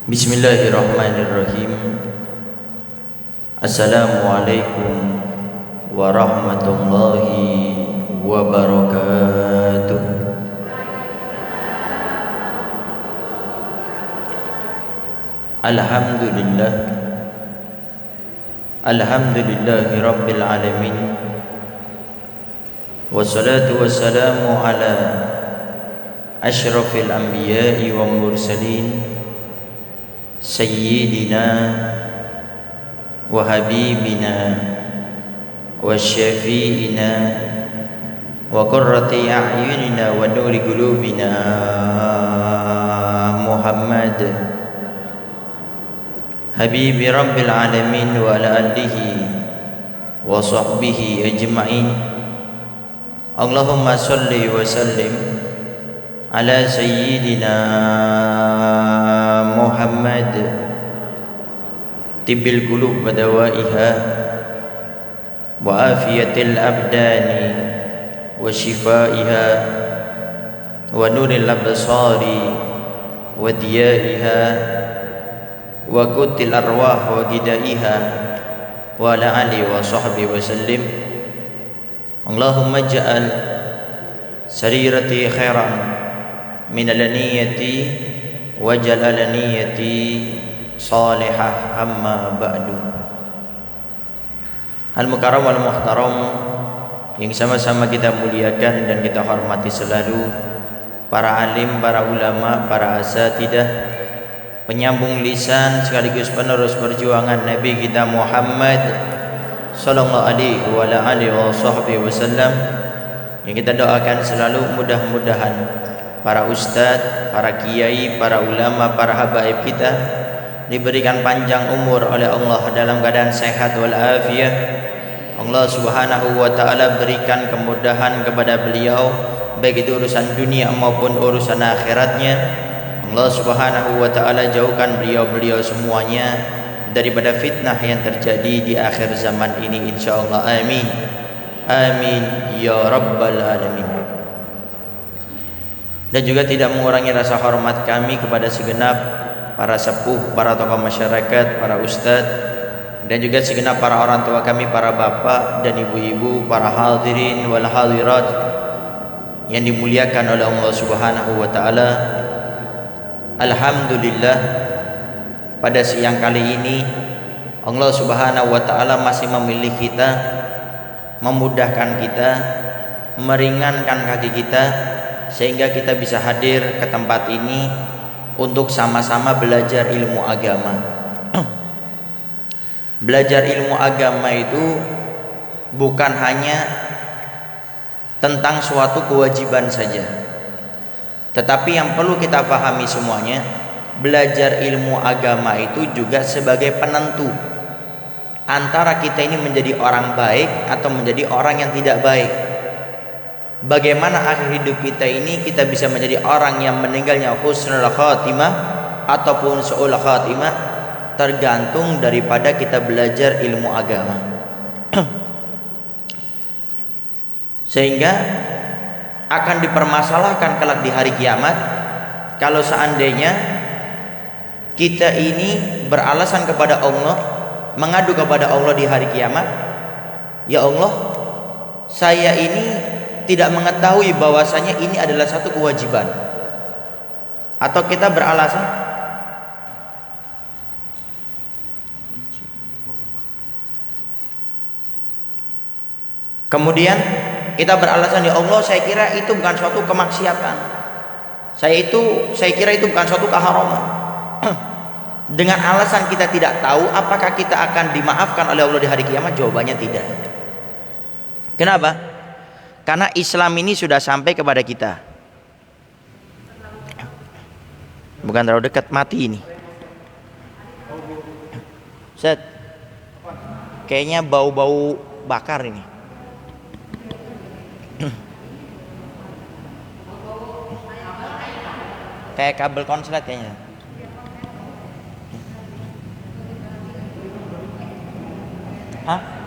Bismillahirrahmanirrahim. Assalamualaikum warahmatullahi wabarakatuh. Alhamdulillah. Alhamdulillahi rabbil alamin. Wassalatu wassalamu ala asyrafil anbiya'i wa mursalin Sayyidina wa habibina wa syafi'ina wa qurrati a'yunina wa nuri qulubina Muhammad habibi rabbil alamin wa ala alihi wa sahbihi ajma'in. Allahumma salli wa sallim ala sayyidina Muhammad tibbil qulub wa dawaiha wa afiyatil abdani wa shifaiha wa nuril absari wa diyaiha wa qutil arwah wa gidaiha wa ala alihi wa sahbihi wa sallim. Allahumma ja'al sarirati khairan min alaniyati wa jalalaniyati salihah, amma ba'du. Al-mukarram wal muhtaram yang sama-sama kita muliakan dan kita hormati selalu, para alim, para ulama, para asatidah, penyambung lisan sekaligus penerus perjuangan Nabi kita Muhammad sallallahu alaihi wa alihi wasallam, yang kita doakan selalu mudah-mudahan para ustadz, para kiai, para ulama, para habaib kita diberikan panjang umur oleh Allah dalam keadaan sehat walafiat. Allah subhanahu wa ta'ala berikan kemudahan kepada beliau, baik itu urusan dunia maupun urusan akhiratnya. Allah subhanahu wa ta'ala jauhkan beliau-beliau semuanya daripada fitnah yang terjadi di akhir zaman ini, insyaallah. Amin, amin ya rabbal alamin. Dan juga tidak mengurangi rasa hormat kami kepada segenap para sepuh, para tokoh masyarakat, para ustadz, dan juga segenap para orang tua kami, para bapak dan ibu-ibu, para hadirin wal hadirat yang dimuliakan oleh Allah subhanahu wa ta'ala. Alhamdulillah, pada siang kali ini Allah subhanahu wa ta'ala masih memilih kita, memudahkan kita, meringankan kaki kita, sehingga kita bisa hadir ke tempat ini untuk sama-sama belajar ilmu agama. Belajar ilmu agama itu bukan hanya tentang suatu kewajiban saja, tetapi yang perlu kita pahami semuanya, belajar ilmu agama itu juga sebagai penentu antara kita ini menjadi orang baik atau menjadi orang yang tidak baik. Bagaimana akhir hidup kita ini kita bisa menjadi orang yang meninggalnya husnul khatimah ataupun su'ul khatimah, tergantung daripada kita belajar ilmu agama. Sehingga akan dipermasalahkan kelak di hari kiamat kalau seandainya kita ini beralasan kepada Allah, mengadu kepada Allah di hari kiamat, ya Allah, saya ini tidak mengetahui bahwasanya ini adalah satu kewajiban. Atau kita beralasan, kemudian kita beralasan, ya Allah, saya kira itu bukan suatu kemaksiatan, saya kira itu bukan suatu keharaman. Dengan alasan kita tidak tahu apakah kita akan dimaafkan oleh Allah di hari kiamat, jawabannya tidak. Kenapa? Karena Islam ini sudah sampai kepada kita. Bukan terlalu dekat, mati ini. Set. Kayaknya bau-bau bakar ini. Kayak kabel konslet kayaknya. Hah?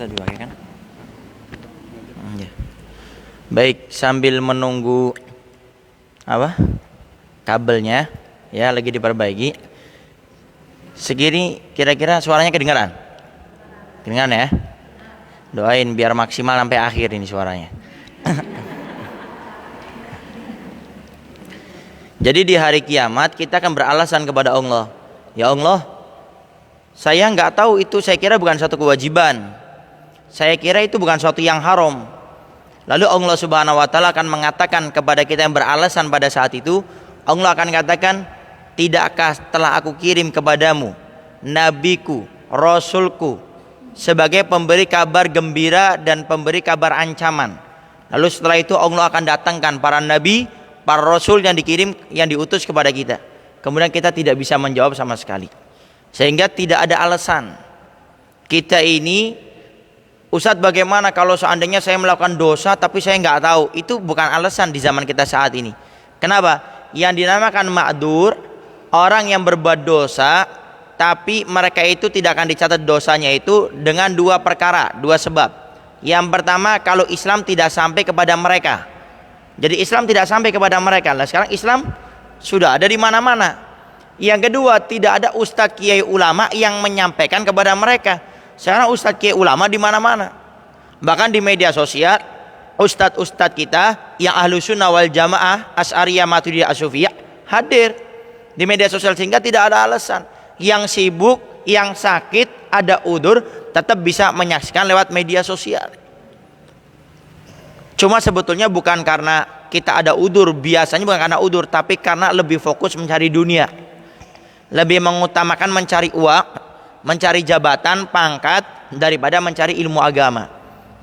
tadi pakai kan? Ya. Baik, sambil menunggu apa? Kabelnya ya lagi diperbaiki. Segini kira-kira suaranya kedengaran? Kedengaran ya? Doain biar maksimal sampai akhir ini suaranya. Jadi di hari kiamat kita akan beralasan kepada Allah. Ya Allah, saya nggak tahu itu, saya kira bukan suatu kewajiban. Saya kira itu bukan suatu yang haram. Lalu Allah Subhanahu wa taala akan mengatakan kepada kita yang beralasan pada saat itu, Allah akan katakan, "Tidakkah telah aku kirim kepadamu nabiku, rasulku sebagai pemberi kabar gembira dan pemberi kabar ancaman?" Lalu setelah itu Allah akan datangkan para nabi, para rasul yang dikirim, yang diutus kepada kita. Kemudian kita tidak bisa menjawab sama sekali. Sehingga tidak ada alasan. Kita ini, Ustadz, bagaimana kalau seandainya saya melakukan dosa tapi saya nggak tahu? Itu bukan alasan di zaman kita saat ini. Kenapa? Yang dinamakan ma'dur, orang yang berbuat dosa tapi mereka itu tidak akan dicatat dosanya itu dengan dua perkara, dua sebab. Yang pertama, kalau Islam tidak sampai kepada mereka. Jadi Islam tidak sampai kepada mereka. Nah, sekarang Islam sudah ada di mana-mana. Yang kedua, tidak ada ustadz kiai ulama yang menyampaikan kepada mereka. Sekarang ustadz kiai ulama di mana-mana. Bahkan di media sosial, ustadz-ustadz kita yang ahlu sunnah wal jamaah, Asy'ariyah, Maturidiyah, Asy'ufiyah hadir di media sosial, sehingga tidak ada alasan. Yang sibuk, yang sakit, ada udzur, tetap bisa menyaksikan lewat media sosial. Cuma sebetulnya bukan karena kita ada udzur, biasanya bukan karena udzur, tapi karena lebih fokus mencari dunia, lebih mengutamakan mencari uang, mencari jabatan, pangkat daripada mencari ilmu agama.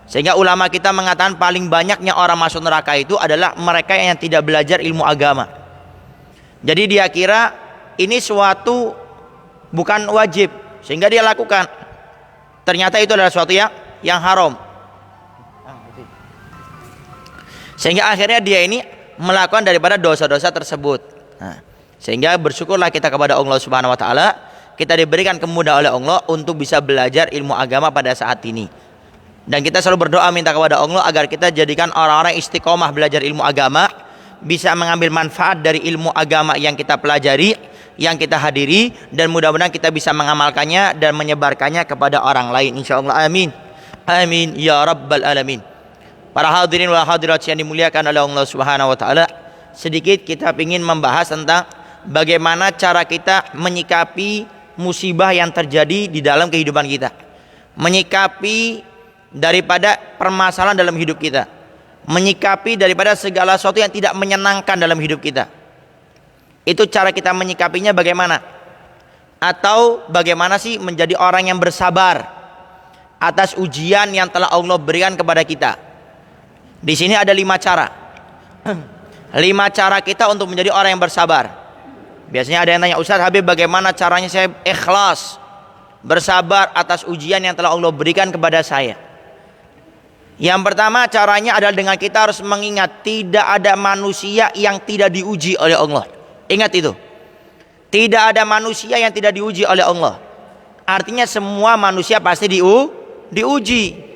Sehingga ulama kita mengatakan paling banyaknya orang masuk neraka itu adalah mereka yang tidak belajar ilmu agama. Jadi dia kira ini suatu bukan wajib, sehingga dia lakukan. Ternyata itu adalah suatu yang haram. Sehingga akhirnya dia ini melakukan daripada dosa-dosa tersebut. Nah, sehingga bersyukurlah kita kepada Allah Subhanahu wa taala, kita diberikan kemudahan oleh Allah untuk bisa belajar ilmu agama pada saat ini. Dan kita selalu berdoa minta kepada Allah agar kita jadikan orang-orang istiqomah belajar ilmu agama, bisa mengambil manfaat dari ilmu agama yang kita pelajari, yang kita hadiri, dan mudah-mudahan kita bisa mengamalkannya dan menyebarkannya kepada orang lain, insyaallah. Amin. Amin ya rabbal alamin. Para hadirin wal hadirat yang dimuliakan oleh Allah Subhanahu wa taala, sedikit kita ingin membahas tentang bagaimana cara kita menyikapi musibah yang terjadi di dalam kehidupan kita, menyikapi daripada permasalahan dalam hidup kita, menyikapi daripada segala sesuatu yang tidak menyenangkan dalam hidup kita. Itu cara kita menyikapinya bagaimana? Atau bagaimana sih menjadi orang yang bersabar atas ujian yang telah Allah berikan kepada kita? Di sini ada 5 cara. 5 cara kita untuk menjadi orang yang bersabar. Biasanya ada yang tanya, Ustaz Habib, bagaimana caranya saya ikhlas bersabar atas ujian yang telah Allah berikan kepada saya? Yang pertama caranya adalah dengan kita harus mengingat tidak ada manusia yang tidak diuji oleh Allah. Ingat itu. Tidak ada manusia yang tidak diuji oleh Allah. Artinya semua manusia pasti diuji.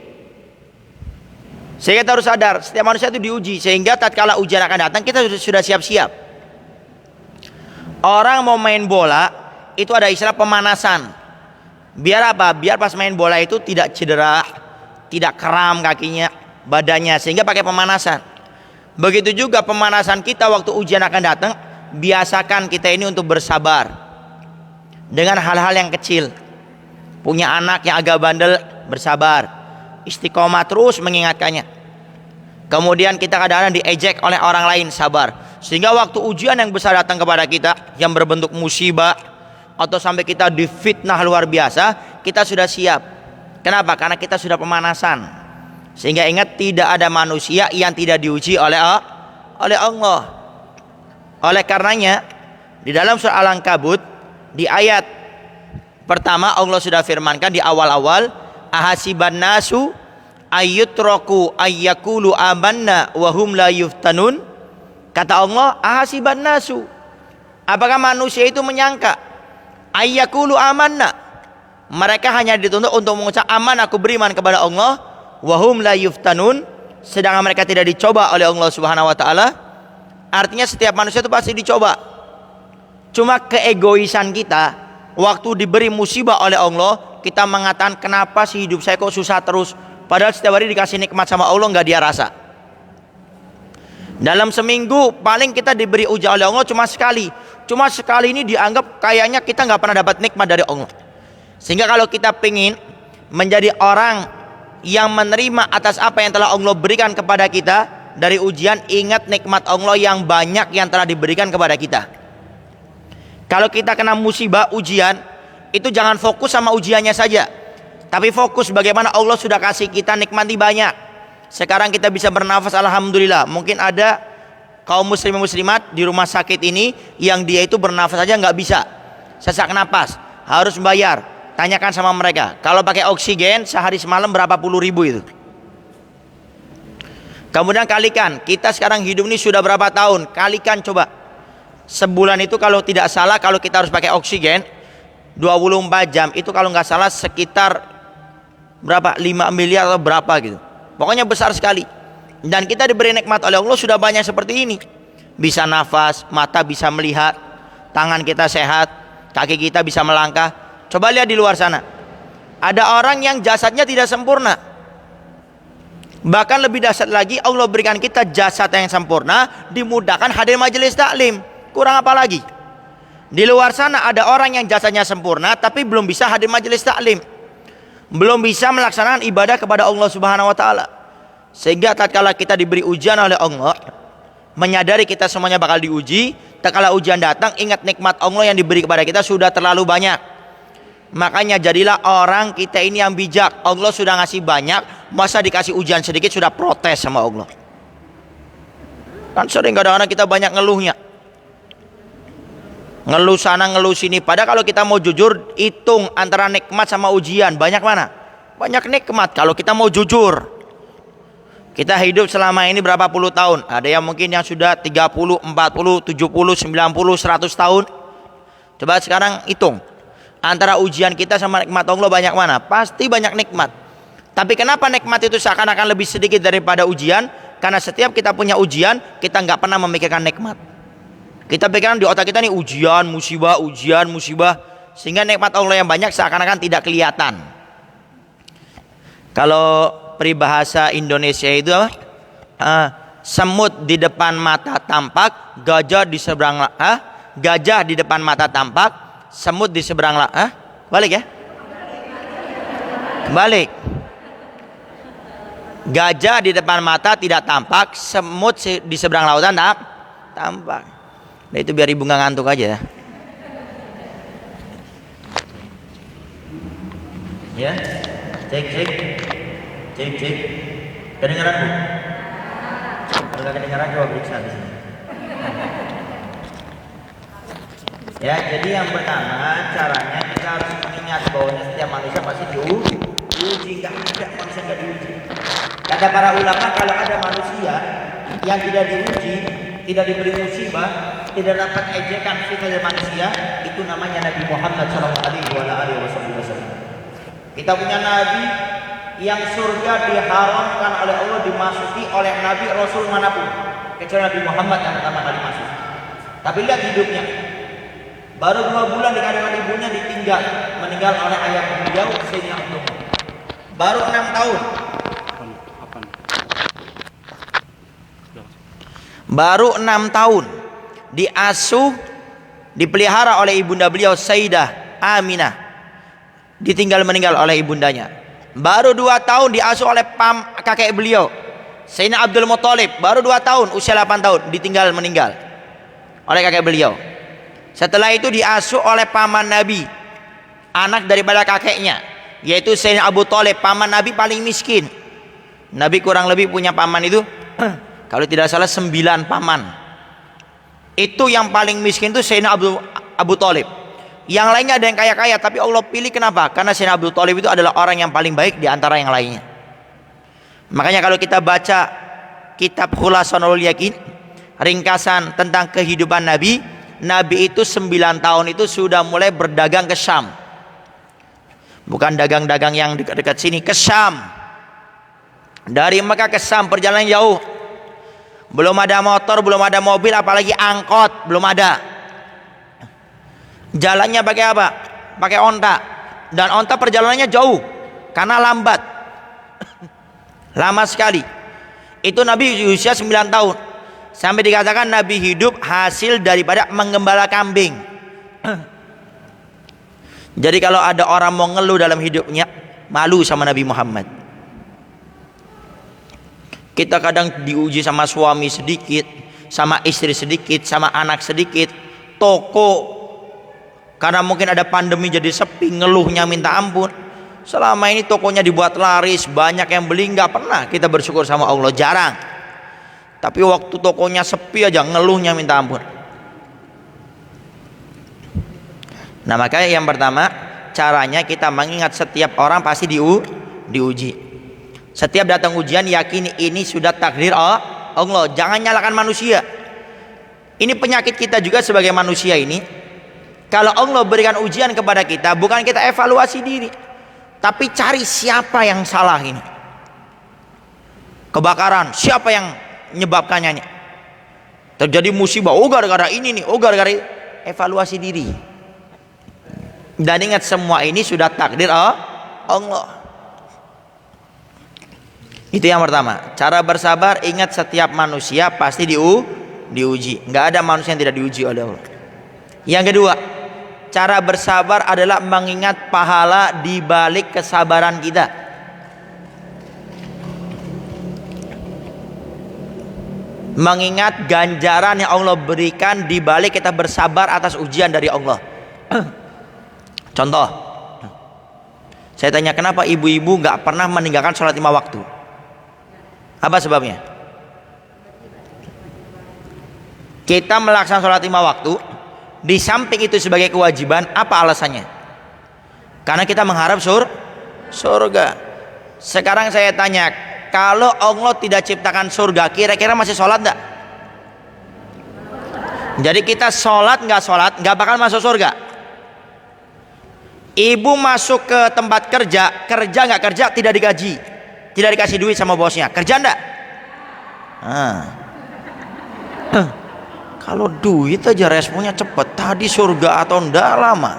Sehingga kita harus sadar setiap manusia itu diuji, sehingga tatkala ujian akan datang kita sudah siap-siap. Orang mau main bola itu ada istilah pemanasan. Biar apa? Biar pas main bola itu tidak cedera, tidak kram kakinya, badannya, sehingga pakai pemanasan. Begitu juga pemanasan kita waktu ujian akan datang, biasakan kita ini untuk bersabar dengan hal-hal yang kecil. Punya anak yang agak bandel, bersabar, istiqomah terus mengingatkannya. Kemudian kita kadang-kadang diejek oleh orang lain, sabar. Sehingga waktu ujian yang besar datang kepada kita yang berbentuk musibah atau sampai kita difitnah luar biasa, kita sudah siap. Kenapa? Karena kita sudah pemanasan. Sehingga ingat, tidak ada manusia yang tidak diuji oleh Allah. Oleh karenanya di dalam surah Al-Ankabut di ayat pertama Allah sudah firmankan di awal-awal, ahasiban nasu ayyutraku ayyakulu amanna wa hum la yuftanun. Kata Allah, ahasiban nasu, apakah manusia itu menyangka ayyakulu amanna, Mereka hanya dituntut untuk mengucap aman, aku beriman kepada Allah, wahum la yuftanun, sedangkan mereka tidak dicoba oleh Allah Subhanahu wa taala. Artinya setiap manusia itu pasti dicoba. Cuma keegoisan kita, waktu diberi musibah oleh Allah, kita mengatakan kenapa sih hidup saya kok susah terus, padahal setiap hari dikasih nikmat sama Allah nggak dia rasa. Dalam seminggu paling kita diberi ujian oleh Allah cuma sekali. Cuma sekali ini dianggap kayaknya kita nggak pernah dapat nikmat dari Allah. Sehingga kalau kita pengen menjadi orang yang menerima atas apa yang telah Allah berikan kepada kita dari ujian, ingat nikmat Allah yang banyak yang telah diberikan kepada kita. Kalau kita kena musibah, ujian, itu jangan fokus sama ujiannya saja, tapi fokus bagaimana Allah sudah kasih kita nikmati banyak. Sekarang kita bisa bernafas, alhamdulillah. Mungkin ada kaum muslim muslimat di rumah sakit ini yang dia itu bernafas saja nggak bisa, sesak napas, harus bayar. Tanyakan sama mereka, kalau pakai oksigen sehari semalam berapa puluh ribu itu. Kemudian kalikan, kita sekarang hidup ini sudah berapa tahun, kalikan coba. Sebulan itu kalau tidak salah, kalau kita harus pakai oksigen 24 jam itu kalau nggak salah sekitar berapa, 5 miliar atau berapa gitu. Pokoknya besar sekali. Dan kita diberi nikmat oleh Allah sudah banyak seperti ini. Bisa nafas, mata bisa melihat, tangan kita sehat, kaki kita bisa melangkah. Coba lihat di luar sana, ada orang yang jasadnya tidak sempurna. Bahkan lebih dahsyat lagi, Allah berikan kita jasad yang sempurna, dimudahkan hadir majelis taklim. Kurang apa lagi? Di luar sana ada orang yang jasadnya sempurna tapi belum bisa hadir majelis taklim, belum bisa melaksanakan ibadah kepada Allah Subhanahu wa taala. Sehingga tatkala kita diberi ujian oleh Allah, menyadari kita semuanya bakal diuji, tatkala ujian datang ingat nikmat Allah yang diberi kepada kita sudah terlalu banyak. Makanya jadilah orang kita ini yang bijak. Allah sudah ngasih banyak, masa dikasih ujian sedikit sudah protes sama Allah? Kan sering kadang-kadang kita banyak ngeluhnya, ngeluh sana ngeluh sini. Padahal kalau kita mau jujur, hitung antara nikmat sama ujian, banyak mana? Banyak nikmat kalau kita mau jujur. Kita hidup selama ini berapa puluh tahun? Ada yang mungkin yang sudah 30, 40, 70, 90, 100 tahun. Coba sekarang hitung antara ujian kita sama nikmat Allah banyak mana? Pasti banyak nikmat. Tapi kenapa nikmat itu seakan-akan lebih sedikit daripada ujian? Karena setiap kita punya ujian, kita nggak pernah memikirkan nikmat. Kita pikirkan di otak kita nih ujian, musibah, sehingga nikmat Allah yang banyak seakan-akan tidak kelihatan. Kalau peribahasa Indonesia itu semut di depan mata tampak, gajah di seberang gajah di depan mata tampak, semut di seberang balik ya, balik. Gajah di depan mata tidak tampak, semut di seberang lautan tampak. Nah, itu biar ibu nggak ngantuk aja ya. Cek kedengaran bu? Kalau nggak kedengaran coba periksa di sini. Ya, jadi yang pertama caranya kita harus mengingat bahwa setiap manusia pasti diuji, nggak ada manusia nggak diuji. Kata para ulama, kalau ada manusia yang tidak diuji, tidak diberi musibah, tidak dapat ejekan fitnah dari manusia, itu namanya Nabi Muhammad SAW. Kita punya Nabi yang surga diharamkan oleh Allah dimasuki oleh Nabi Rasul manapun, kecuali Nabi Muhammad yang pertama kali masuk. Tapi lihat hidupnya, baru 2 bulan di kandungan ibunya ditinggal, meninggal oleh ayah beliau Sayyidina Abdullah. Baru 6 tahun. Baru 6 tahun diasuh, dipelihara oleh ibunda beliau Sayyidah Aminah, ditinggal meninggal oleh ibundanya. Baru 2 tahun diasuh oleh kakek beliau Sayyidina Abdul Muthalib, baru 2 tahun, usia 8 tahun, ditinggal meninggal oleh kakek beliau. Setelah itu diasuh oleh paman Nabi, anak daripada kakeknya, yaitu Sayyidina Abu Thalib, paman Nabi paling miskin. Nabi kurang lebih punya paman itu kalau tidak salah 9 paman. Itu yang paling miskin itu Sayyidina Abu Thalib. Yang lainnya ada yang kaya-kaya, tapi Allah pilih kenapa? Karena Sayyidina Abu Thalib itu adalah orang yang paling baik di antara yang lainnya. Makanya kalau kita baca kitab Khulasanul Yakin, ringkasan tentang kehidupan Nabi itu 9 tahun itu sudah mulai berdagang ke Syam. Bukan dagang-dagang yang dekat-dekat sini, ke Syam. Dari Mekah ke Syam perjalanan jauh. Belum ada motor, belum ada mobil, apalagi angkot, belum ada. Jalannya pakai apa? Pakai onta. Dan onta perjalanannya jauh karena lambat. Lama sekali. Itu Nabi usia 9 tahun. Sampai dikatakan Nabi hidup hasil daripada menggembala kambing. Jadi kalau ada orang mau ngeluh dalam hidupnya, malu sama Nabi Muhammad. Kita kadang diuji sama suami sedikit, sama istri sedikit, sama anak sedikit. Toko karena mungkin ada pandemi jadi sepi, ngeluhnya minta ampun. Selama ini tokonya dibuat laris, banyak yang beli, nggak pernah kita bersyukur sama Allah, jarang. Tapi waktu tokonya sepi aja ngeluhnya minta ampun. Nah makanya yang pertama, caranya kita mengingat setiap orang pasti diuji. Setiap datang ujian yakini ini sudah takdir Allah, jangan nyalakan manusia. Ini penyakit kita juga sebagai manusia ini. Kalau Allah berikan ujian kepada kita, bukan kita evaluasi diri, tapi cari siapa yang salah ini. Kebakaran, siapa yang menyebabkannya? Terjadi musibah, oh gara-gara ini nih, oh gara-gara evaluasi diri. Dan ingat semua ini sudah takdir Allah. Itu yang pertama. Cara bersabar, ingat setiap manusia pasti diuji. Nggak ada manusia yang tidak diuji oleh Allah. Yang kedua, cara bersabar adalah mengingat pahala di balik kesabaran kita. Mengingat ganjaran yang Allah berikan di balik kita bersabar atas ujian dari Allah. Contoh, saya tanya kenapa ibu-ibu nggak pernah meninggalkan sholat 5 waktu? Apa sebabnya? Kita melaksanakan sholat 5 waktu, di samping itu sebagai kewajiban, apa alasannya? Karena kita mengharap surga. Sekarang saya tanya, kalau Allah tidak ciptakan surga, kira-kira masih sholat enggak? Jadi kita sholat nggak bakal masuk surga. Ibu masuk ke tempat kerja nggak kerja tidak digaji, tidak dikasih duit sama bosnya, kerja enggak? Kalau duit aja responnya cepet, tadi surga atau enggak lama.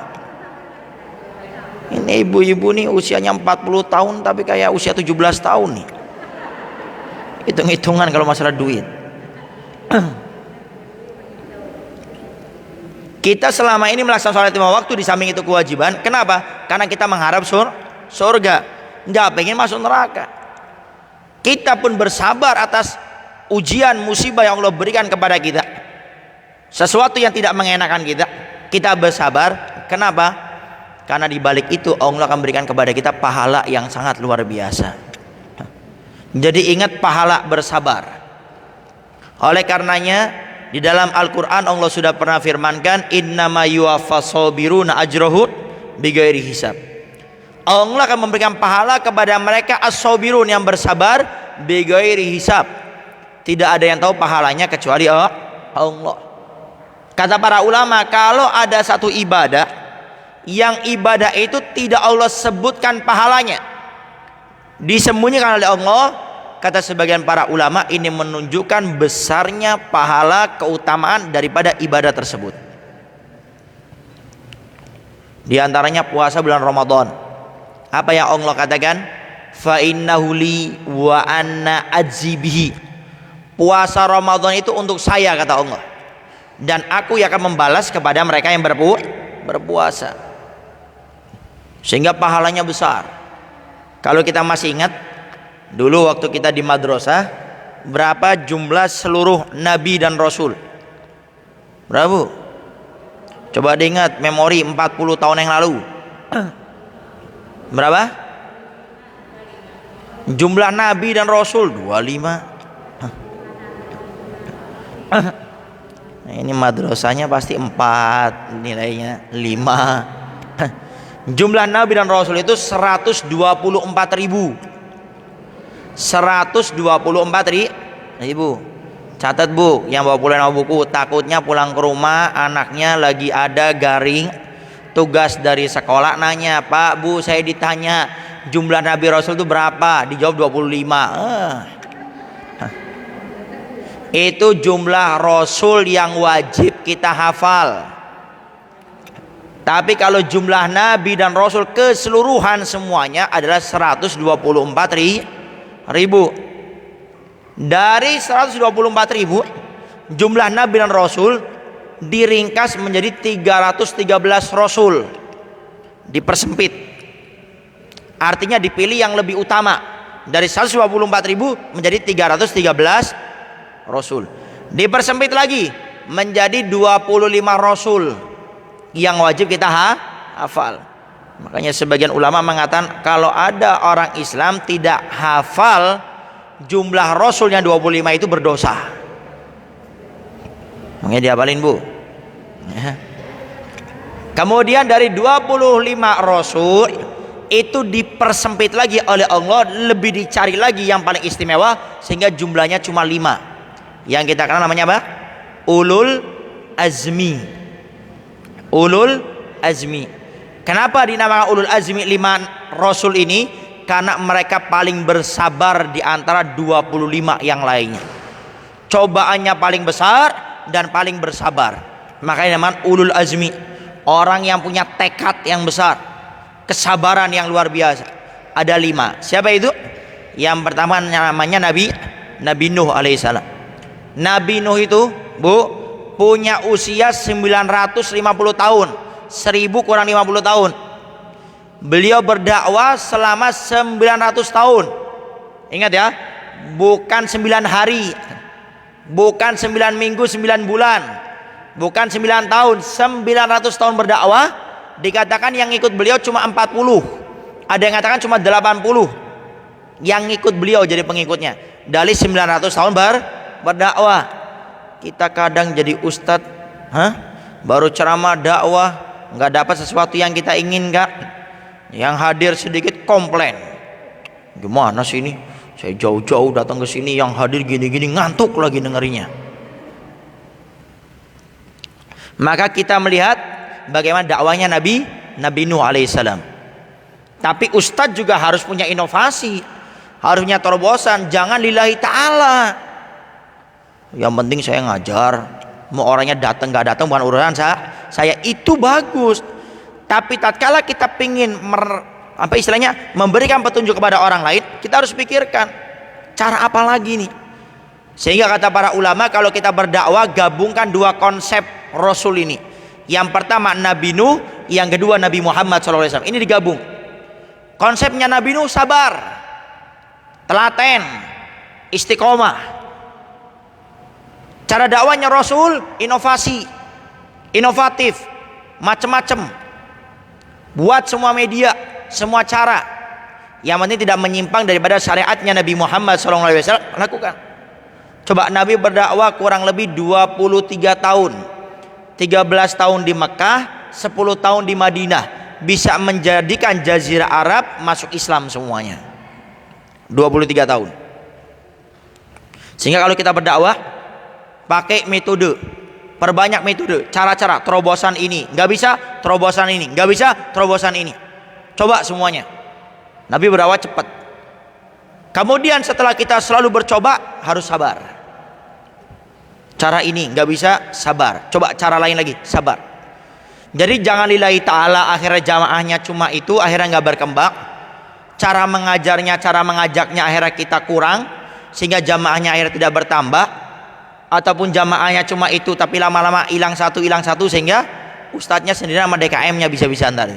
Ini ibu-ibu nih usianya 40 tahun tapi kayak usia 17 tahun nih. Hitung-hitungan kalau masalah duit. Kita selama ini melaksanakan sholat 5 waktu, di samping itu kewajiban. Kenapa? Karena kita mengharap surga, nggak pengen masuk neraka. Kita pun bersabar atas ujian musibah yang Allah berikan kepada kita. Sesuatu yang tidak mengenakan kita bersabar. Kenapa? Karena di balik itu Allah akan berikan kepada kita pahala yang sangat luar biasa. Jadi ingat pahala bersabar. Oleh karenanya di dalam Al-Quran Allah sudah pernah firmankan, innama yuwaffas sabiruna ajrahum bighairi hisab. Allah akan memberikan pahala kepada mereka as-sabirun yang bersabar bighairi hisab. Tidak ada yang tahu pahalanya kecuali Allah. Kata para ulama, kalau ada satu ibadah yang ibadah itu tidak Allah sebutkan pahalanya, disembunyikan oleh Allah, kata sebagian para ulama, ini menunjukkan besarnya pahala keutamaan daripada ibadah tersebut. Di antaranya puasa bulan Ramadan. Apa yang Allah katakan? Fa innahu li wa anna ajzi bihi. Puasa Ramadan itu untuk saya, kata Allah, dan aku yang akan membalas kepada mereka yang berpuasa. Sehingga pahalanya besar. Kalau kita masih ingat dulu waktu kita di madrasah, berapa jumlah seluruh nabi dan rasul? Berapa? Coba diingat memori 40 tahun yang lalu. Berapa? Jumlah nabi dan rasul 25. Nah, ini madrasahnya pasti 4, nilainya 5. Jumlah nabi dan rasul itu 124.000. 124.000. Catat bu, yang bawa pulang buku, takutnya pulang ke rumah anaknya lagi ada garing, Tugas dari sekolah nanya, Pak, Bu, saya ditanya jumlah Nabi Rasul itu berapa? Dijawab 25. Itu jumlah Rasul yang wajib kita hafal. Tapi kalau jumlah Nabi dan Rasul keseluruhan semuanya adalah 124.000. Dari 124.000, jumlah Nabi dan Rasul diringkas menjadi 313 Rasul, dipersempit. Artinya dipilih yang lebih utama. Dari 124.000 menjadi 313 Rasul. Dipersempit lagi menjadi 25 Rasul yang wajib kita hafal. Makanya sebagian ulama mengatakan kalau ada orang Islam tidak hafal jumlah Rasul yang 25 itu berdosa. Makanya dihafalin, Bu. Ya. Kemudian dari 25 Rasul itu dipersempit lagi oleh Allah, lebih dicari lagi yang paling istimewa sehingga jumlahnya cuma 5. Yang kita kenal namanya apa? Ulul Azmi. Ulul Azmi. Kenapa dinamakan Ulul Azmi 5 Rasul ini? Karena mereka paling bersabar di antara 25 yang lainnya. Cobaannya paling besar dan paling bersabar. Makanya namanya Ulul Azmi. Orang yang punya tekad yang besar, kesabaran yang luar biasa. Ada 5. Siapa itu? Yang pertama namanya Nabi Nuh alaihissalam. Nabi Nuh itu, Bu, punya usia 950 tahun. 1000 kurang 50 tahun. Beliau berdakwah selama 900 tahun. Ingat ya, bukan 9 hari, bukan 9 minggu, 9 bulan, bukan 9 tahun, 900 tahun berdakwah. Dikatakan yang ikut beliau cuma 40. Ada yang mengatakan cuma 80 yang ikut beliau jadi pengikutnya. Dari 900 tahun berdakwah. Kita kadang jadi ustadz, baru ceramah dakwah, nggak dapat sesuatu yang kita inginkan. Yang hadir sedikit komplain, gimana sih ini? Saya jauh-jauh datang ke sini, yang hadir gini-gini, ngantuk lagi dengerinya. Maka kita melihat bagaimana dakwahnya Nabi Nuh alaihissalam. Tapi ustadz juga harus punya inovasi, harus punya terobosan. Jangan lillahi ta'ala. Yang penting saya ngajar, mau orangnya datang nggak datang bukan urusan saya. Itu bagus. Tapi tatkala kita pingin memberikan petunjuk kepada orang lain, kita harus pikirkan cara apa lagi nih. Sehingga kata para ulama, kalau kita berdakwah gabungkan 2 konsep Rasul ini. Yang pertama Nabi Nuh, yang kedua Nabi Muhammad SAW. Ini digabung. Konsepnya Nabi Nuh sabar, telaten, istiqomah. Cara dakwahnya Rasul inovasi, inovatif, macam-macam. Buat semua media, semua cara. Yang penting tidak menyimpang daripada syariatnya Nabi Muhammad SAW. Lakukan. Coba Nabi berdakwah kurang lebih 23 tahun. 13 tahun di Mekah, 10 tahun di Madinah. Bisa menjadikan Jazirah Arab masuk Islam semuanya. 23 tahun. Sehingga kalau kita berdakwah, pakai metode, perbanyak metode, cara-cara, terobosan ini nggak bisa, terobosan ini nggak bisa, terobosan ini. Coba semuanya. Nabi berdakwah cepat. Kemudian setelah kita selalu bercoba, harus sabar. Cara ini nggak bisa, sabar. Coba cara lain lagi, sabar. Jadi jangan lillahi ta'ala akhirnya jamaahnya cuma itu, akhirnya nggak berkembang. Cara mengajarnya, cara mengajaknya akhirnya kita kurang, sehingga jamaahnya akhirnya tidak bertambah. Ataupun jamaahnya cuma itu tapi lama-lama hilang satu sehingga ustadznya sendiri sama DKM-nya bisa-bisa ntar.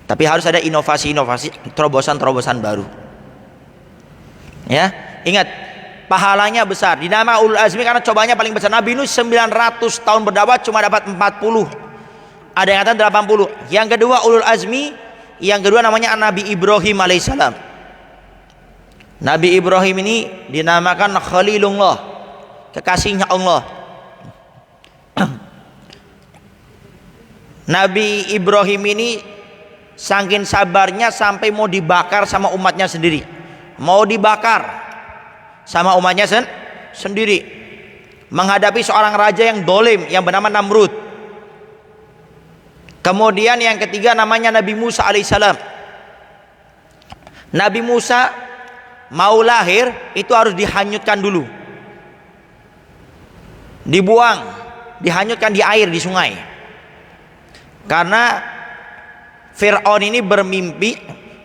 Tapi harus ada inovasi-inovasi, terobosan-terobosan baru. Ya, ingat pahalanya besar. Dinamakan Ulul Azmi karena cobanya paling besar. Nabi Nuh 900 tahun berdakwah cuma dapat 40. Ada yang kata 80. Yang kedua Ulul Azmi, yang kedua namanya Nabi Ibrahim alaihissalam. Nabi Ibrahim ini dinamakan Khalilullah, kekasihnya Allah. Nabi Ibrahim ini saking sabarnya sampai mau dibakar sama umatnya sendiri. Mau dibakar sama umatnya sendiri. Menghadapi seorang raja yang dolim yang bernama Namrud. Kemudian yang ketiga namanya Nabi Musa alaihissalam. Nabi Musa mau lahir itu harus dihanyutkan dulu, dibuang, dihanyutkan di air, di sungai. Karena Fir'aun ini bermimpi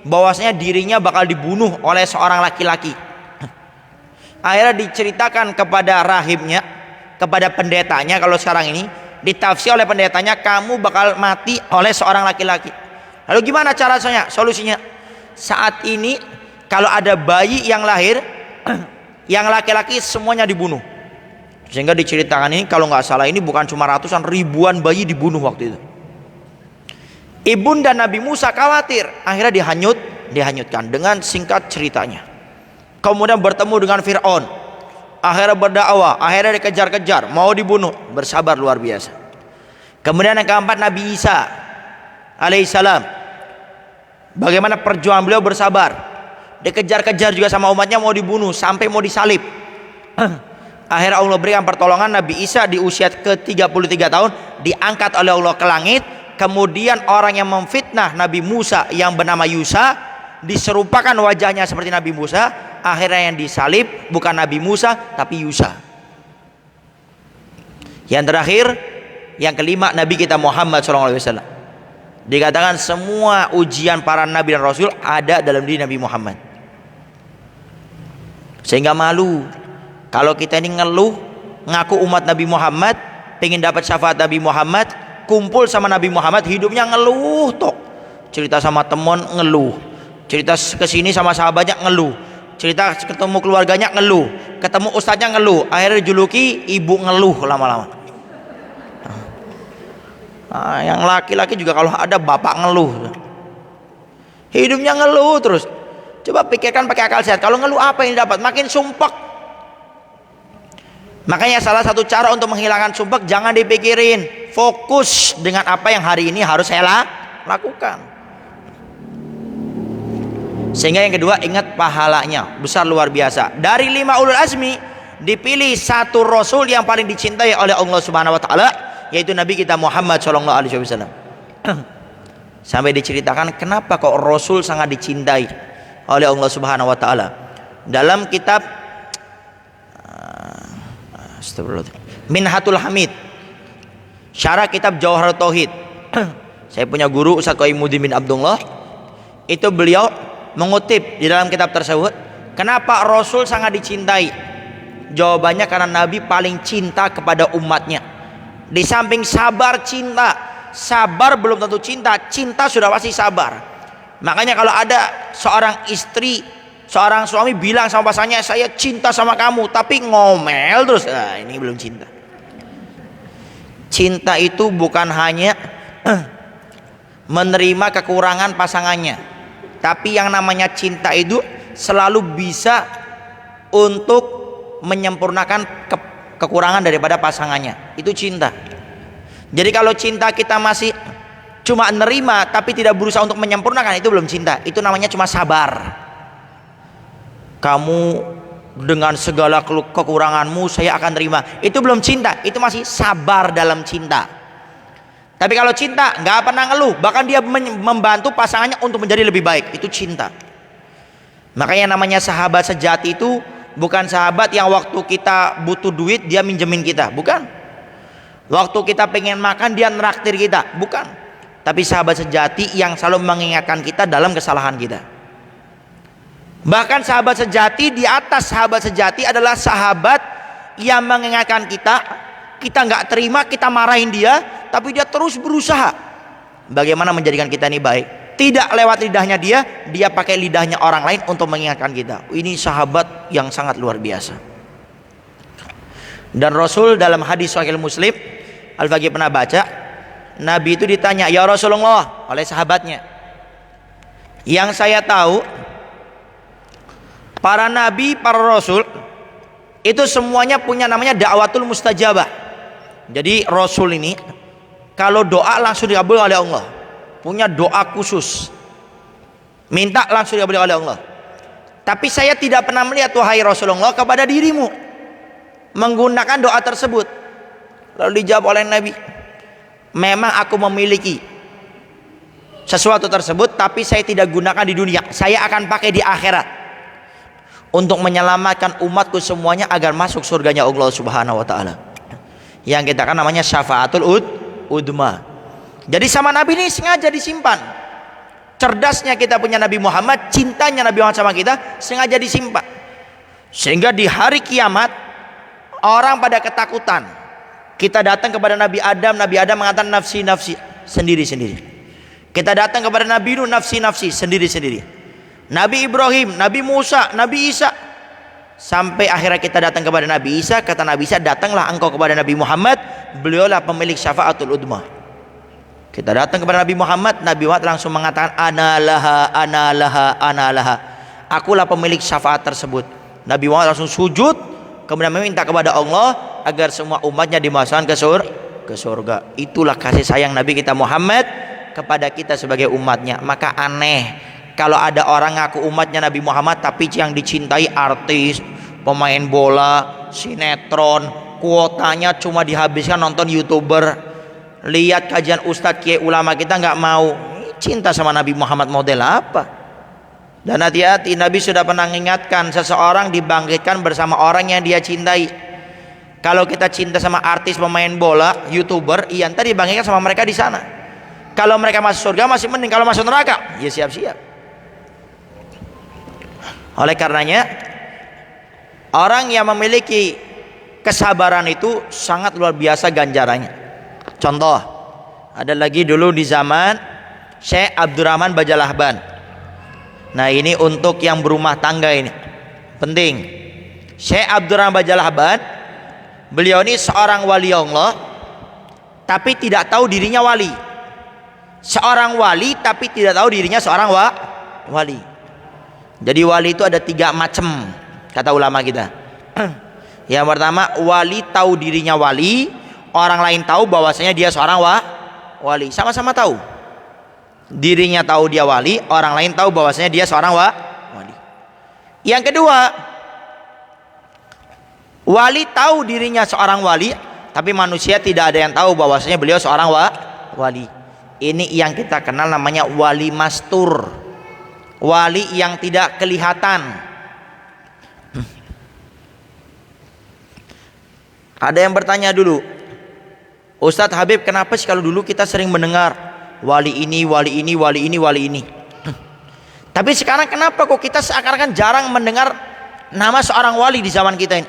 bahwasanya dirinya bakal dibunuh oleh seorang laki-laki. Akhirnya diceritakan kepada rahibnya, kepada pendetanya, kalau sekarang ini ditafsir oleh pendetanya, kamu bakal mati oleh seorang laki-laki. Lalu gimana caranya? Solusinya, saat ini kalau ada bayi yang lahir yang laki-laki semuanya dibunuh. Sehingga diceritakan ini, kalau nggak salah ini bukan cuma ratusan, ribuan bayi dibunuh waktu itu. Ibunda Nabi Musa khawatir, akhirnya dihanyutkan dengan singkat ceritanya. Kemudian bertemu dengan Fir'aun, akhirnya berdakwah, akhirnya dikejar-kejar, mau dibunuh, bersabar luar biasa. Kemudian yang keempat Nabi Isa alaihissalam, bagaimana perjuangan beliau bersabar, dikejar-kejar juga sama umatnya, mau dibunuh sampai mau disalib. Akhirnya Allah berikan pertolongan, Nabi Isa di usia ke-33 tahun diangkat oleh Allah ke langit. Kemudian orang yang memfitnah Nabi Musa yang bernama Yusa, diserupakan wajahnya seperti Nabi Musa, akhirnya yang disalib bukan Nabi Musa tapi Yusa. Yang terakhir, yang kelima, Nabi kita Muhammad SAW. Dikatakan semua ujian para nabi dan rasul ada dalam diri Nabi Muhammad. Sehingga malu kalau kita ini ngeluh, ngaku umat Nabi Muhammad, pengen dapat syafaat Nabi Muhammad, kumpul sama Nabi Muhammad, hidupnya ngeluh tok. Cerita sama teman ngeluh, cerita kesini sama sahabatnya ngeluh, cerita ketemu keluarganya ngeluh, ketemu ustadznya ngeluh, akhirnya dijuluki ibu ngeluh lama-lama. Nah, yang laki-laki juga kalau ada bapak ngeluh, hidupnya ngeluh terus. Coba pikirkan pakai akal sehat, kalau ngeluh apa yang dapat? Makin sumpek. Makanya salah satu cara untuk menghilangkan sumpek, jangan dipikirin, fokus dengan apa yang hari ini harus saya lakukan. Sehingga yang kedua, ingat pahalanya besar luar biasa. Dari 5 ulul azmi dipilih satu rasul yang paling dicintai oleh Allah Subhanahu wa taala, yaitu Nabi kita Muhammad sallallahu alaihi wasallam. Sampai diceritakan kenapa kok rasul sangat dicintai oleh Allah Subhanahu wa taala. Dalam kitab Minhatul Hamid, syarah kitab Jauhar Tauhid, saya punya guru Ustaz Qaimuddin bin Abdullah, itu beliau mengutip di dalam kitab tersebut, kenapa Rasul sangat dicintai? Jawabannya karena Nabi paling cinta kepada umatnya. Di samping sabar, cinta. Sabar belum tentu cinta, cinta sudah pasti sabar. Makanya kalau ada seorang istri, seorang suami bilang sama pasangannya, saya cinta sama kamu, tapi ngomel terus, nah, ini belum cinta. Cinta itu bukan hanya menerima kekurangan pasangannya, tapi yang namanya cinta itu selalu bisa untuk menyempurnakan kekurangan daripada pasangannya. Itu cinta. Jadi kalau cinta kita masih cuma nerima tapi tidak berusaha untuk menyempurnakan, itu belum cinta. Itu namanya cuma sabar. Kamu dengan segala kekuranganmu saya akan terima, itu belum cinta, itu masih sabar dalam cinta. Tapi kalau cinta nggak pernah ngeluh, bahkan dia membantu pasangannya untuk menjadi lebih baik, itu cinta. Makanya namanya sahabat sejati itu bukan sahabat yang waktu kita butuh duit dia minjemin kita, bukan. Waktu kita pengen makan dia neraktir kita, bukan. Tapi sahabat sejati yang selalu mengingatkan kita dalam kesalahan kita. Bahkan sahabat sejati, di atas sahabat sejati adalah sahabat yang mengingatkan kita, kita nggak terima, kita marahin dia, tapi dia terus berusaha bagaimana menjadikan kita ini baik. Tidak lewat lidahnya dia pakai lidahnya orang lain untuk mengingatkan kita. Ini sahabat yang sangat luar biasa. Dan Rasul dalam hadis Sahih Muslim, Al-Faqih pernah baca, Nabi itu ditanya, ya Rasulullah, oleh sahabatnya, yang saya tahu para nabi, para rasul itu semuanya punya namanya da'watul mustajabah. Jadi rasul ini kalau doa langsung dikabul oleh Allah, punya doa khusus, minta langsung dikabul oleh Allah. Tapi saya tidak pernah melihat, wahai Rasulullah, kepada dirimu menggunakan doa tersebut. Lalu dijawab oleh Nabi, memang aku memiliki sesuatu tersebut, tapi saya tidak gunakan di dunia, saya akan pakai di akhirat untuk menyelamatkan umatku semuanya agar masuk surganya Allah Subhanahu wa taala. Yang kita kan namanya syafaatul udma. Jadi sama Nabi ini sengaja disimpan. Cerdasnya kita punya Nabi Muhammad, cintanya Nabi Muhammad sama kita sengaja disimpan. Sehingga di hari kiamat orang pada ketakutan. Kita datang kepada Nabi Adam mengatakan nafsi nafsi, sendiri-sendiri. Kita datang kepada Nabi Nuh, nafsi nafsi, sendiri-sendiri. Nabi Ibrahim, Nabi Musa, Nabi Isa, sampai akhirnya kita datang kepada Nabi Isa. Kata Nabi Isa, datanglah engkau kepada Nabi Muhammad, beliaulah pemilik syafaatul udma. Kita datang kepada Nabi Muhammad langsung mengatakan analaha, analaha, analaha, akulah pemilik syafaat tersebut. Nabi Muhammad langsung sujud, kemudian meminta kepada Allah agar semua umatnya dimasukkan ke surga. Itulah kasih sayang Nabi kita Muhammad kepada kita sebagai umatnya. Maka aneh kalau ada orang ngaku umatnya Nabi Muhammad tapi yang dicintai artis, pemain bola, sinetron, kuotanya cuma dihabiskan nonton YouTuber. Lihat kajian ustadz kiai ulama kita nggak mau. Cinta sama Nabi Muhammad model apa? Dan hati-hati, Nabi sudah pernah mengingatkan seseorang dibangkitkan bersama orang yang dia cintai. Kalau kita cinta sama artis, pemain bola, YouTuber, iya ntar dibangkitkan sama mereka di sana. Kalau mereka masuk surga masih mending, kalau masuk neraka ya siap-siap. Oleh karenanya orang yang memiliki kesabaran itu sangat luar biasa ganjarannya. Contoh, ada lagi dulu di zaman Syekh Abdurrahman Bajalahban. Nah ini untuk yang berumah tangga ini penting. Syekh Abdurrahman Bajalahban, beliau ini seorang wali Allah tapi tidak tahu dirinya wali. Seorang wali tapi tidak tahu dirinya seorang wali. Jadi wali itu ada 3 macam kata ulama kita. Yang pertama, wali tahu dirinya wali, orang lain tahu bahwasanya dia seorang wali, sama-sama tahu. Dirinya tahu dia wali, orang lain tahu bahwasanya dia seorang wali. Yang kedua, wali tahu dirinya seorang wali, tapi manusia tidak ada yang tahu bahwasanya beliau seorang wali. Ini yang kita kenal namanya wali mastur, wali yang tidak kelihatan. Ada yang bertanya dulu, Ustadz Habib, kenapa sih kalau dulu kita sering mendengar wali ini, wali ini, wali ini, wali ini, tapi sekarang kenapa kok kita seakan-akan jarang mendengar nama seorang wali di zaman kita ini?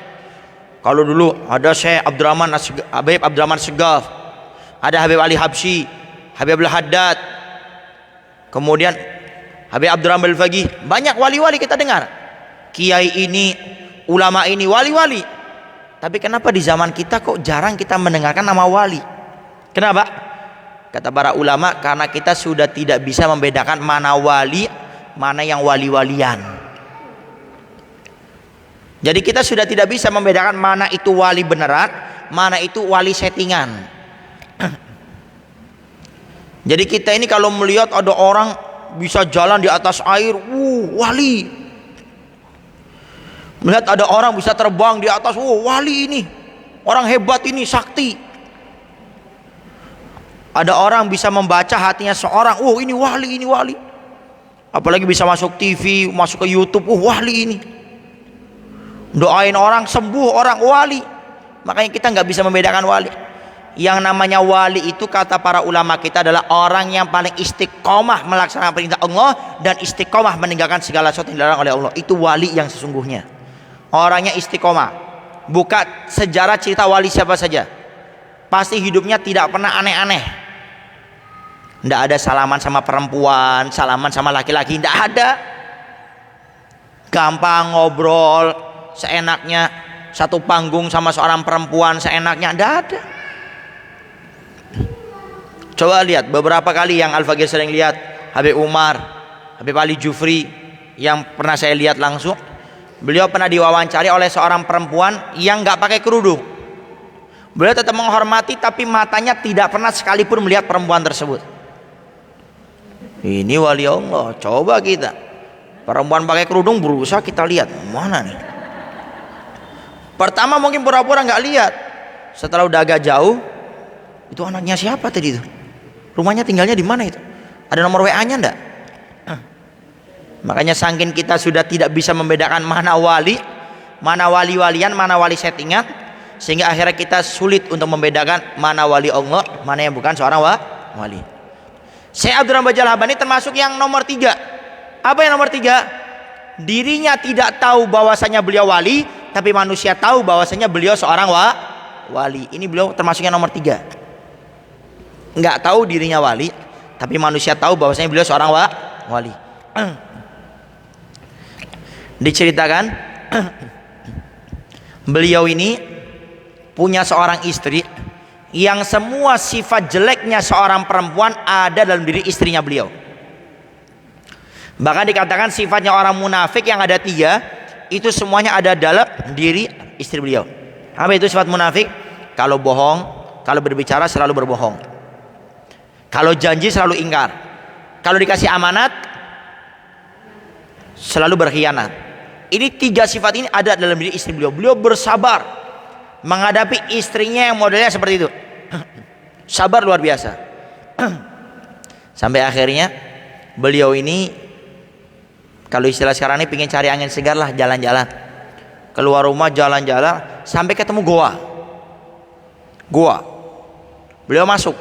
Kalau dulu ada Syekh Habib Abdurrahman Segaf, ada Habib Ali Habsyi, Habib Abdul Haddad, kemudian Habib Abdurrahman Al-Faqih. Banyak wali-wali kita dengar, kiai ini, ulama ini, wali-wali. Tapi kenapa di zaman kita kok jarang kita mendengarkan nama wali? Kenapa? Kata para ulama, karena kita sudah tidak bisa membedakan mana wali, mana yang wali-walian. Jadi kita sudah tidak bisa membedakan mana itu wali beneran, mana itu wali settingan. Jadi kita ini kalau melihat ada orang bisa jalan di atas air, wali. Melihat ada orang bisa terbang di atas, wali ini, orang hebat ini, sakti. Ada orang bisa membaca hatinya seorang, ini wali, ini wali. Apalagi bisa masuk TV, masuk ke YouTube, wali ini. Doain orang sembuh, orang wali. Makanya kita nggak bisa membedakan wali. Yang namanya wali itu kata para ulama kita adalah orang yang paling istiqomah melaksanakan perintah Allah dan istiqomah meninggalkan segala sesuatu yang dilarang oleh Allah. Itu wali yang sesungguhnya. Orangnya istiqomah. Buka sejarah cerita wali siapa saja, pasti hidupnya tidak pernah aneh-aneh. Tidak ada salaman sama perempuan, salaman sama laki-laki, tidak ada. Gampang ngobrol seenaknya, satu panggung sama seorang perempuan seenaknya, tidak ada. Coba lihat beberapa kali yang Al-Faqih sering lihat, Habib Umar, Habib Ali Jufri, yang pernah saya lihat langsung. Beliau pernah diwawancari oleh seorang perempuan yang nggak pakai kerudung. Beliau tetap menghormati, tapi matanya tidak pernah sekalipun melihat perempuan tersebut. Ini wali Allah. Coba kita, perempuan pakai kerudung berusaha kita lihat mana nih. Pertama mungkin pura-pura nggak lihat. Setelah udah agak jauh, itu anaknya siapa tadi itu? Rumahnya tinggalnya di mana itu? Ada nomor WA-nya enggak? Makanya saking kita sudah tidak bisa membedakan mana wali, mana wali-walian, mana wali settingan, sehingga akhirnya kita sulit untuk membedakan mana wali Allah, mana yang bukan seorang wali. Syekh Abdurrahman Bajalabani termasuk yang nomor 3. Apa yang nomor 3? Dirinya tidak tahu bahwasanya beliau wali, tapi manusia tahu bahwasanya beliau seorang wali. Ini beliau termasuk yang nomor 3. Enggak tahu dirinya wali, tapi manusia tahu bahwasanya beliau seorang wali. Diceritakan beliau ini punya seorang istri yang semua sifat jeleknya seorang perempuan ada dalam diri istrinya beliau. Bahkan dikatakan sifatnya orang munafik yang ada 3 itu semuanya ada dalam diri istri beliau. Apa itu sifat munafik? Kalau bohong, kalau berbicara selalu berbohong, kalau janji selalu ingkar, kalau dikasih amanat selalu berkhianat. Ini 3 sifat ini ada dalam diri istri beliau. Beliau bersabar menghadapi istrinya yang modelnya seperti itu. Sabar luar biasa. Sampai akhirnya beliau ini, kalau istilah sekarang ini, pengen cari angin segar lah, jalan-jalan. Keluar rumah jalan-jalan sampai ketemu goa. Beliau masuk.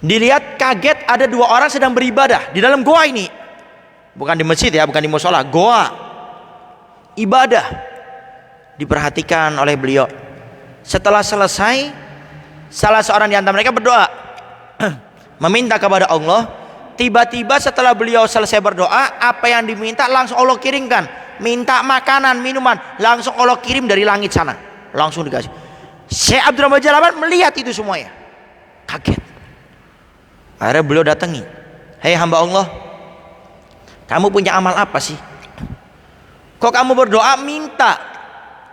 Dilihat kaget ada 2 orang sedang beribadah di dalam goa ini. Bukan di masjid ya, bukan di musola, goa. Ibadah. Diperhatikan oleh beliau. Setelah selesai, salah seorang di antara mereka berdoa meminta kepada Allah. Tiba-tiba setelah beliau selesai berdoa, apa yang diminta langsung Allah kirimkan. Minta makanan, minuman, langsung Allah kirim dari langit sana, langsung dikasih. Syekh Abdurrahman Bajalabani melihat itu semuanya, kaget. Akhirnya beliau datangi, "Hei hamba Allah, kamu punya amal apa sih? Kok kamu berdoa minta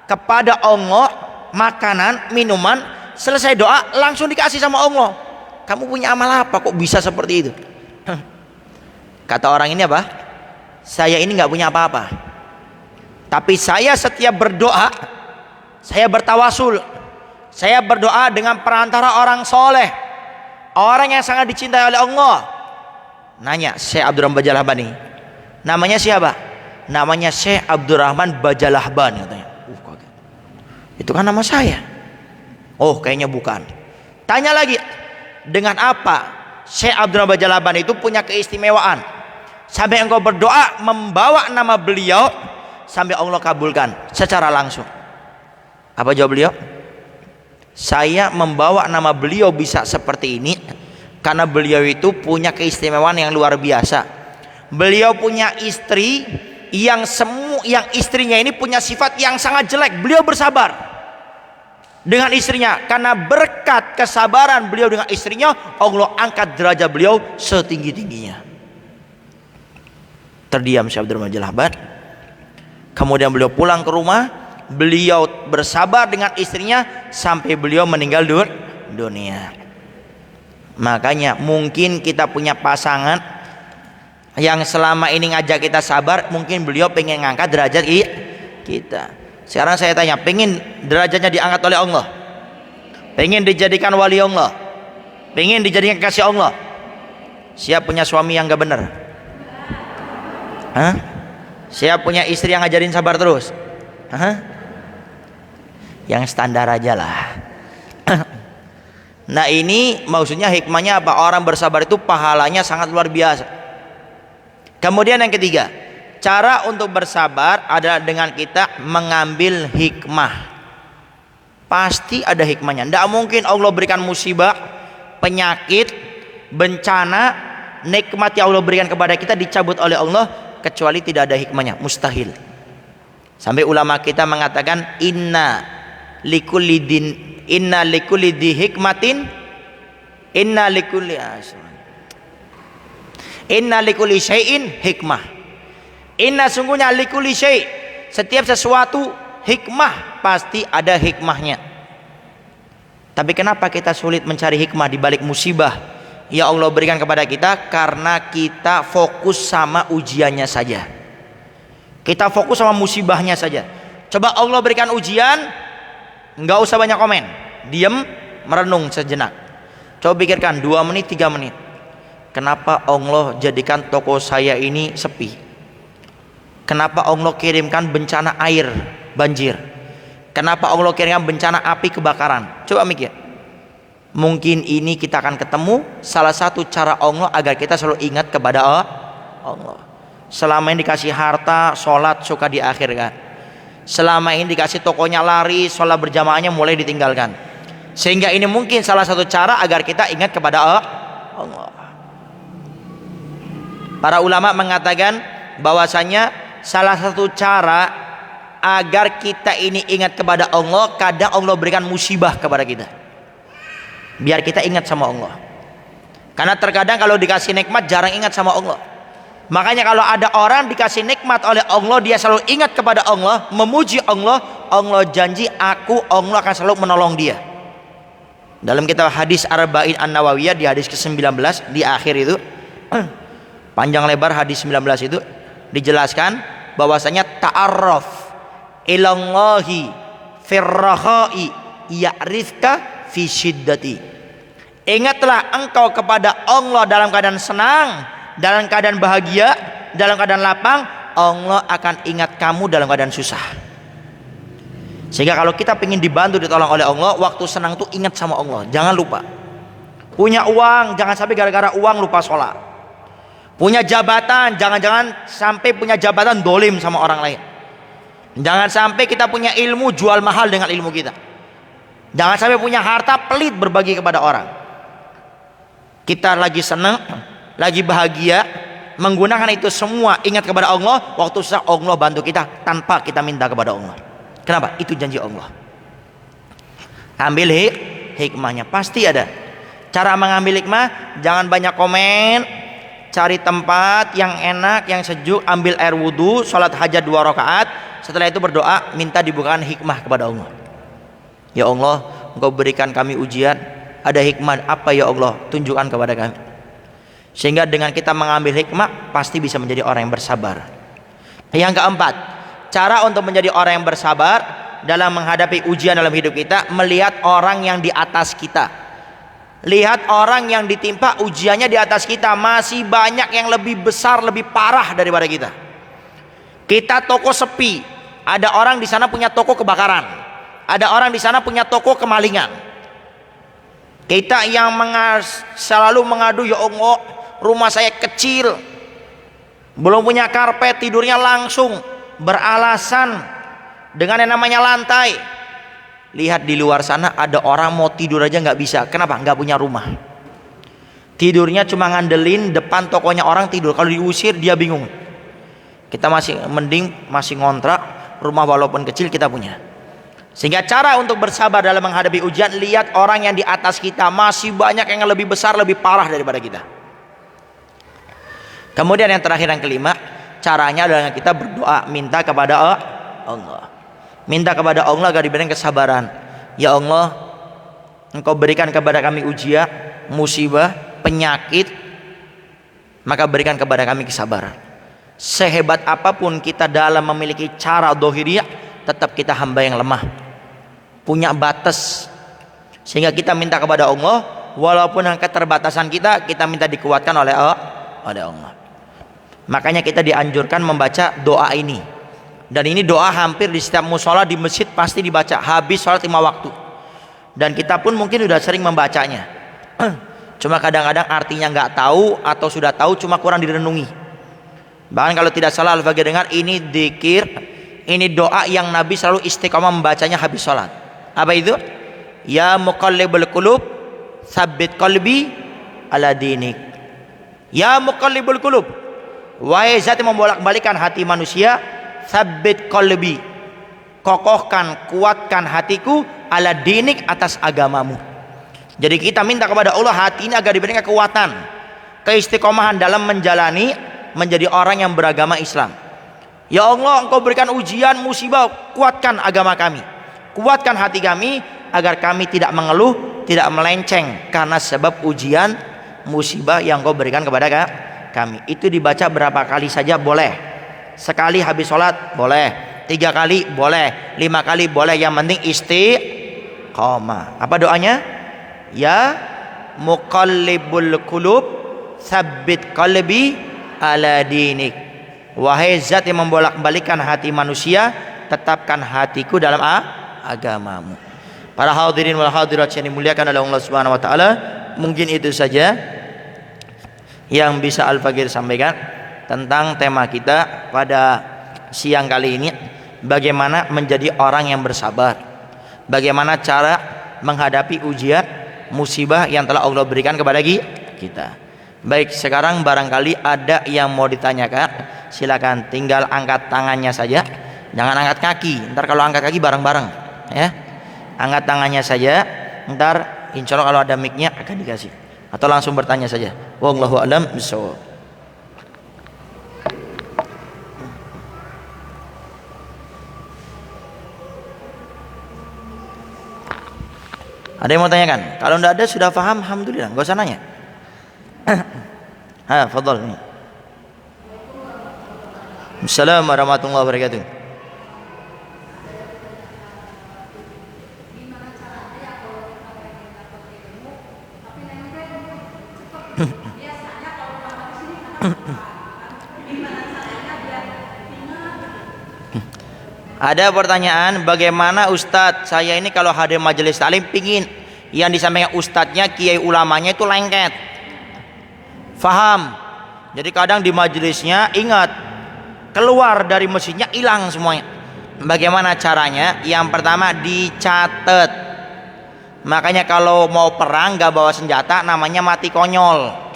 kepada Allah makanan, minuman, selesai doa langsung dikasih sama Allah? Kamu punya amal apa kok bisa seperti itu?" Kata orang ini apa? "Saya ini nggak punya apa-apa, tapi saya setiap berdoa, saya bertawasul, saya berdoa dengan perantara orang soleh, orang yang sangat dicintai oleh Allah." Nanya Syekh Abdurrahman Bajalabani, namanya siapa? Namanya Syekh Abdurrahman Bajalabani, katanya. Kaget. Itu kan nama saya. Oh, kayaknya bukan. Tanya lagi, dengan apa Syekh Abdurrahman Bajalabani itu punya keistimewaan sampai engkau berdoa membawa nama beliau sampai Allah kabulkan secara langsung? Apa jawab beliau? "Saya membawa nama beliau bisa seperti ini karena beliau itu punya keistimewaan yang luar biasa. Beliau punya istri yang istrinya ini punya sifat yang sangat jelek. Beliau bersabar dengan istrinya, karena berkat kesabaran beliau dengan istrinya, Allah angkat derajat beliau setinggi-tingginya." Terdiam Syekh Abdurrahman Bajalabani. Kemudian beliau pulang ke rumah. Beliau bersabar dengan istrinya sampai beliau meninggal dunia. Makanya mungkin kita punya pasangan yang selama ini ngajak kita sabar, mungkin beliau pengen ngangkat derajat kita. Sekarang saya tanya, pengen derajatnya diangkat oleh Allah? Pengen dijadikan wali Allah? Pengen dijadikan kasih Allah? Siap punya suami yang gak benar? Hah? Siap punya istri yang ngajarin sabar terus? Hah? Yang standar aja lah. Nah, ini maksudnya hikmahnya apa? Orang bersabar itu pahalanya sangat luar biasa. Kemudian yang ketiga, cara untuk bersabar adalah dengan kita mengambil hikmah. Pasti ada hikmahnya. Tidak mungkin Allah berikan musibah, penyakit, bencana, nikmat yang Allah berikan kepada kita dicabut oleh Allah kecuali tidak ada hikmahnya. Mustahil. Sampai ulama kita mengatakan inna likulli hikmatin inna likulli syai'in hikmah. Inna sungguhnya likulli syai', setiap sesuatu hikmah, pasti ada hikmahnya. Tapi kenapa kita sulit mencari hikmah di balik musibah ya Allah berikan kepada kita? Karena kita fokus sama ujiannya saja. Kita fokus sama musibahnya saja. Coba Allah berikan ujian, nggak usah banyak komen, diam, merenung sejenak. Coba pikirkan 2 menit 3 menit. kenapa Allah jadikan toko saya ini sepi? Kenapa Allah kirimkan bencana air banjir? Kenapa Allah kirimkan bencana api kebakaran? Coba mikir. Mungkin ini kita akan ketemu salah satu cara Allah agar kita selalu ingat kepada Allah. Selama ini dikasih harta, sholat suka diakhirkan. Selama ini dikasih tokonya lari, sholat berjamaahnya mulai ditinggalkan. Sehingga ini mungkin salah satu cara agar kita ingat kepada Allah. Para ulama mengatakan bahwasanya salah satu cara agar kita ini ingat kepada Allah, kadang Allah berikan musibah kepada kita biar kita ingat sama Allah. Karena terkadang kalau dikasih nikmat jarang ingat sama Allah. Makanya kalau ada orang dikasih nikmat oleh Allah, dia selalu ingat kepada Allah, memuji Allah. Allah janji, Allah akan selalu menolong dia. Dalam kitab hadis Arba'in An-Nawawiyah di hadis ke-19 di akhir itu, panjang lebar hadis 19 itu dijelaskan bahwasanya ta'arraf ilallahi firrakhai ya'rifka fi syiddati. Ingatlah engkau kepada Allah dalam keadaan senang, dalam keadaan bahagia, dalam keadaan lapang. Allah akan ingat kamu dalam keadaan susah. Sehingga kalau kita ingin dibantu, ditolong oleh Allah, waktu senang tuh ingat sama Allah. Jangan lupa. Punya uang, jangan sampai gara-gara uang lupa sholat. Punya jabatan, jangan-jangan sampai punya jabatan dolim sama orang lain. Jangan sampai kita punya ilmu, jual mahal dengan ilmu kita. Jangan sampai punya harta, pelit berbagi kepada orang. Kita lagi senang, lagi bahagia, menggunakan itu semua ingat kepada Allah. Waktu susah Allah bantu kita tanpa kita minta kepada Allah. Kenapa? Itu janji Allah. Ambil hikmahnya, pasti ada. Cara mengambil hikmah, jangan banyak komen. Cari tempat yang enak, yang sejuk, ambil air wudhu, sholat hajat 2 rakaat. Setelah itu berdoa, minta dibukakan hikmah kepada Allah. Ya Allah, Engkau berikan kami ujian, ada hikmah apa ya Allah, tunjukkan kepada kami. Sehingga dengan kita mengambil hikmah, pasti bisa menjadi orang yang bersabar. Yang keempat, cara untuk menjadi orang yang bersabar dalam menghadapi ujian dalam hidup kita, melihat orang yang di atas kita. Lihat orang yang ditimpa ujiannya di atas kita, masih banyak yang lebih besar, lebih parah daripada kita. Kita toko sepi, ada orang di sana punya toko kebakaran, ada orang di sana punya toko kemalingan. Kita yang selalu mengadu, ya Allah, rumah saya kecil, belum punya karpet, tidurnya langsung beralasan dengan yang namanya lantai. Lihat di luar sana ada orang mau tidur aja nggak bisa. Kenapa? Nggak punya rumah. Tidurnya cuma ngandelin depan tokonya orang tidur. Kalau diusir dia bingung. Kita masih mending masih ngontrak, rumah walaupun kecil kita punya. Sehingga cara untuk bersabar dalam menghadapi ujian, lihat orang yang di atas kita, masih banyak yang lebih besar, lebih parah daripada kita. Kemudian yang terakhir, yang kelima, caranya adalah kita berdoa, minta kepada Allah. Minta kepada Allah agar diberikan kesabaran. Ya Allah, Engkau berikan kepada kami ujian, musibah, penyakit, maka berikan kepada kami kesabaran. Sehebat apapun kita dalam memiliki cara dohiriyah, tetap kita hamba yang lemah, punya batas. Sehingga kita minta kepada Allah, walaupun dengan keterbatasan kita, kita minta dikuatkan oleh Allah. Makanya kita dianjurkan membaca doa ini. Dan ini doa hampir di setiap musola, di masjid pasti dibaca habis sholat 5 waktu. Dan kita pun mungkin sudah sering membacanya. Cuma kadang-kadang artinya nggak tahu, atau sudah tahu cuma kurang direnungi. Bahkan kalau tidak salah Al-Faqih dengar, ini dzikir, ini doa yang Nabi selalu istiqomah membacanya habis sholat. Apa itu? Ya muqallibul qulub, tsabbit qalbi ala dinik. Ya muqallibul qulub, wahai zat yang membolak-balikan hati manusia, tsabbit qalbi, kokohkan, kuatkan hatiku, ala dinik, atas agamamu. Jadi kita minta kepada Allah hati ini agar diberikan kekuatan, keistiqomahan dalam menjalani, menjadi orang yang beragama Islam. Ya Allah, Engkau berikan ujian, musibah, kuatkan agama kami, kuatkan hati kami, agar kami tidak mengeluh, tidak melenceng karena sebab ujian, musibah yang Engkau berikan kepada kami. Itu dibaca berapa kali saja boleh. Sekali habis sholat boleh, 3 kali boleh, 5 kali boleh. Yang penting istiqomah. Apa doanya? Ya muqallibul qulub, tsabbit qalbi ala dinik. Wahai zat yang membolak-balikkan hati manusia, tetapkan hatiku dalam agamamu. Para hadirin wal hadirat yang dimuliakan oleh Allah Subhanahu wa taala, mungkin itu saja yang bisa Al-Faqir sampaikan tentang tema kita pada siang kali ini, bagaimana menjadi orang yang bersabar, bagaimana cara menghadapi ujian musibah yang telah Allah berikan kepada kita. Baik, sekarang barangkali ada yang mau ditanyakan, silakan tinggal angkat tangannya saja, jangan angkat kaki. Ntar kalau angkat kaki bareng-bareng, ya. Angkat tangannya saja, ntar insya Allah kalau ada mic-nya akan dikasih. Atau langsung bertanya saja. Wallahu a'lam bishawab. Ada yang mau tanyakan? Kalau tidak ada sudah paham, alhamdulillah, enggak usah nanya. Fadhal nih. Assalamualaikum warahmatullahi wabarakatuh. Ada pertanyaan, bagaimana Ustadz, saya ini kalau hadir majelis taklim pingin yang disampaikan ustadznya, kiai ulamanya itu lengket, faham. Jadi kadang di majelisnya ingat, keluar dari masjidnya hilang semuanya. Bagaimana caranya? Yang pertama dicatat. Makanya kalau mau perang gak bawa senjata namanya mati konyol.